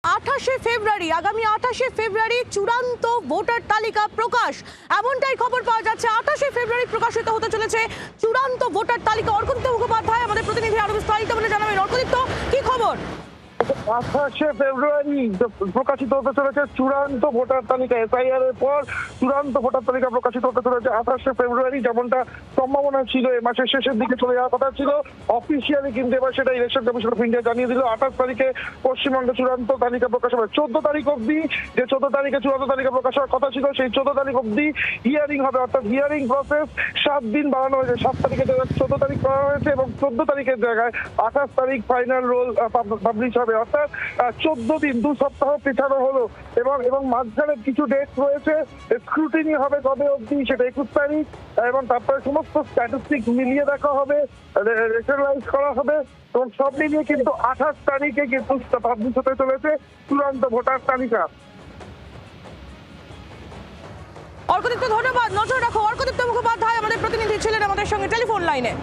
28শে ফেব্রুয়ারি আগামী 28শে ফেব্রুয়ারি চূড়ান্ত ভোটার তালিকা প্রকাশ, এমনটাই খবর পাওয়া যাচ্ছে। 28শে ফেব্রুয়ারি প্রকাশিত হতে চলেছে চূড়ান্ত ভোটার তালিকা। অর্কদীপ্ত মুখোপাধ্যায় আমাদের প্রতিনিধি আরো বিস্তারিত বলে জানাবেন। অর্কদীপ্ত, কি খবর? 28শে ফেব্রুয়ারি প্রকাশিত হতে চলেছে চূড়ান্ত ভোটার তালিকা। এসআইআর এর পর চূড়ান্ত ভোটার তালিকা প্রকাশিত হতে চলেছে 28শে ফেব্রুয়ারি। যেমনটা সম্ভাবনা ছিল এ মাসের শেষের দিকে চলে যাওয়ার কথা ছিল, অফিসিয়ালি কিন্তু এবার সেটা ইলেকশন কমিশন অফ ইন্ডিয়া জানিয়ে দিল। 28 তারিখে পশ্চিমবঙ্গে চূড়ান্ত তালিকা প্রকাশ হবে। 14 তারিখ অব্দি, যে 14 তারিখে চূড়ান্ত তালিকা প্রকাশ হওয়ার কথা ছিল, সেই 14 তারিখ অব্দি হিয়ারিং হবে। অর্থাৎ হিয়ারিং প্রসেস 7 দিন বাড়ানো হয়েছে। 7 তারিখের জায়গায় 14 তারিখ করা হয়েছে এবং 14 তারিখের জায়গায় 28 তারিখ ফাইনাল রোল পাবলিশ হবে। অর্থাৎ 14 দিন, 2 সপ্তাহ পেছানো হলো। এবং মাঝখানে কিছু ডেট রয়েছে। স্ক্রুটিনি হবে কবে অবধি, সেটা 21 তারিখ, এবং তারপরে সমস্ত স্ট্যাটিস্টিক মিলিয়ে দেখা হবে, রেশনালাইজ করা হবে, এবং সব মিলিয়ে কিন্তু 28 তারিখে কিন্তু পাবলিশ হতে চলেছে চূড়ান্ত ভোটার তালিকা। অর্কদীপ্ত, ধন্যবাদ। নজর রাখো। অর্কদীপ্ত মুখোপাধ্যায় আমাদের প্রতিনিধি ছিলেন আমাদের সঙ্গে টেলিফোন লাইনে।